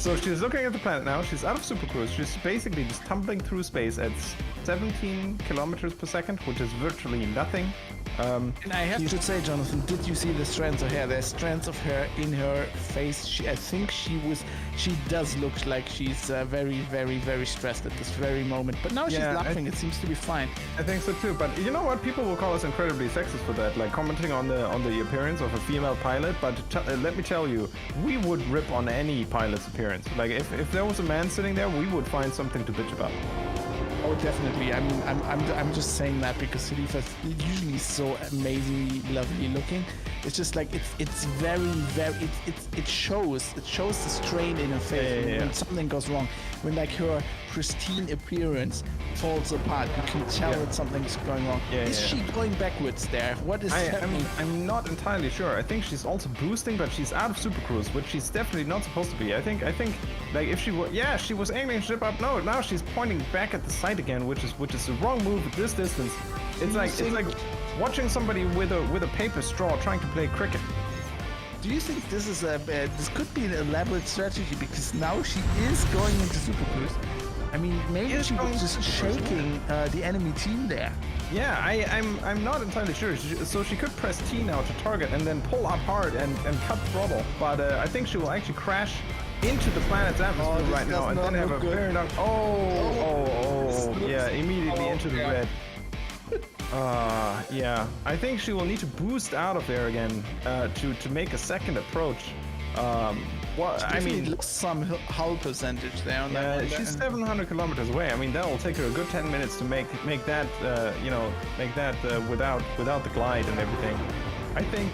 So she's looking at the planet now. She's out of supercruise. She's basically just tumbling through space at 17 kilometers per second, which is virtually nothing. And I have to say, Jonathan, did you see the strands of hair? There's strands of hair in her face. I think she does look like she's very, very, very stressed at this very moment. But now she's laughing. It seems to be fine. I think so too. But you know what? People will call us incredibly sexist for that, like commenting on the appearance of a female pilot. But let me tell you, we would rip on any pilot's appearance. Like if there was a man sitting there, we would find something to bitch about. Oh, definitely. I mean, I'm just saying that because Halefa is usually so amazingly lovely looking. It's just like it's very, very it shows the strain in her face when something goes wrong. When like her pristine appearance falls apart, you can tell that something's going wrong. Is she going backwards there? What is happening? I'm not entirely sure. I think she's also boosting, but she's out of supercruise, which she's definitely not supposed to be. I think like if she were, she was aiming ship up. No, now she's pointing back at the site again, which is the wrong move at this distance. It's like watching somebody with a paper straw trying to play cricket. Do you think this is this could be an elaborate strategy because now she is going into supercruise? I mean, maybe she was just shaking the enemy team there. Yeah, I'm not entirely sure. So she could press T now to target and then pull up hard and cut throttle. But I think she will actually crash into the planet's atmosphere right now and then have a very long... yeah, immediately into the red. Yeah, I think she will need to boost out of there again to make a second approach. I mean, looks some hull percentage there. On that she's 700 kilometers away. I mean, that will take her a good 10 minutes to make that without the glide and everything. I think,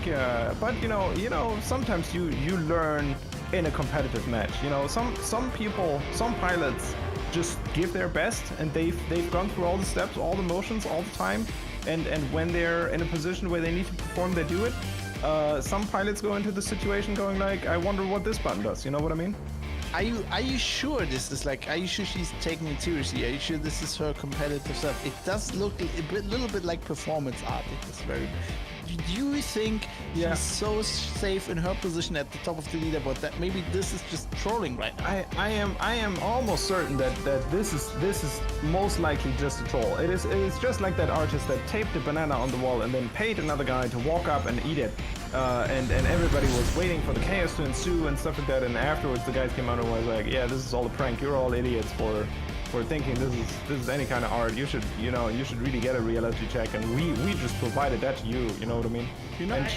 but you know, sometimes you learn in a competitive match. You know, some people, some pilots just give their best, and they've gone through all the steps, all the motions, all the time, and when they're in a position where they need to perform, they do it. Some pilots go into the situation going like, I wonder what this button does. You know what I mean? Are you sure this is like? Are you sure she's taking it seriously? Are you sure this is her competitive stuff? It does look a little bit like performance art. It is very. Do you think she's so safe in her position at the top of the leaderboard that maybe this is just trolling right now? I am almost certain that this is most likely just a troll. It's just like that artist that taped a banana on the wall and then paid another guy to walk up and eat it. And everybody was waiting for the chaos to ensue and stuff like that. And afterwards, the guys came out and was like, "Yeah, this is all a prank. You're all idiots for thinking this is any kind of art. You should really get a reality check, and we just provided that to you. You know what I mean? And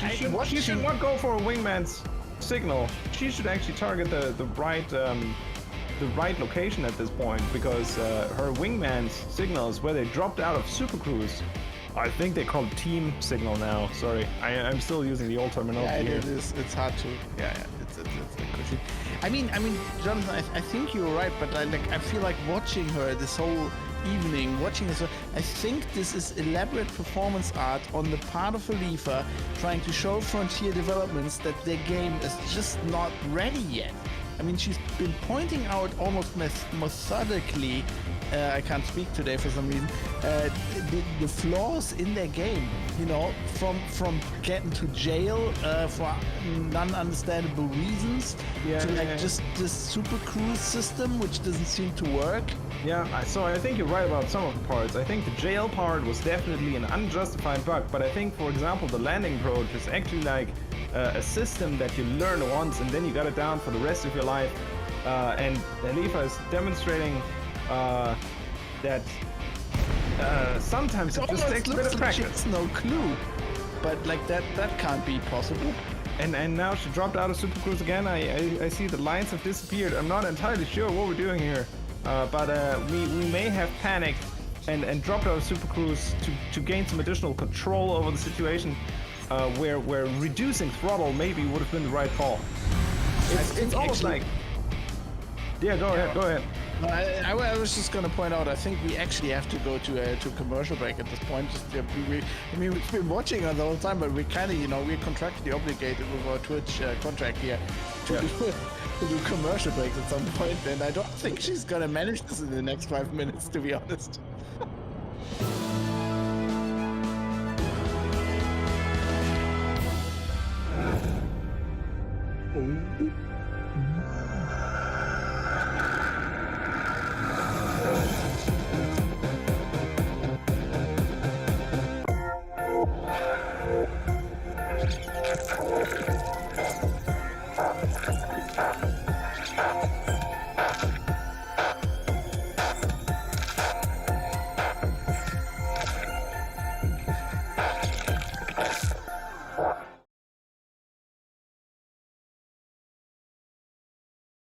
she should not go for a wingman's signal. She should actually target the right location at this point, because her wingman's signal is where they dropped out of supercruise. I think they call it team signal now. Sorry, I'm still using the old terminology here. It is. It's hard to. It's a question. I mean, Jonathan, I think you're right, but I feel like watching her this whole evening, watching this. I think this is elaborate performance art on the part of Halefa, trying to show Frontier Developments that their game is just not ready yet. I mean, she's been pointing out almost methodically. I can't speak today for some reason. The flaws in their game, you know, from getting to jail for non-understandable reasons to just this super cruise system which doesn't seem to work. Yeah, so I think you're right about some of the parts. I think the jail part was definitely an unjustified bug, but I think, for example, the landing approach is actually like a system that you learn once and then you got it down for the rest of your life. And Halefa is demonstrating that sometimes it just takes a bit of practice. It's no clue, but like that can't be possible. And now she dropped out of supercruise again. I see the lines have disappeared. I'm not entirely sure what we're doing here, but we may have panicked and dropped out of supercruise to gain some additional control over the situation, where reducing throttle maybe would have been the right call. It's almost like... Yeah, go ahead. I was just going to point out, I think we actually have to go to a commercial break at this point. We've been watching her the whole time, but we kind of, we're contractually obligated with our Twitch contract here to do commercial breaks at some point, and I don't think she's going to manage this in the next 5 minutes, to be honest.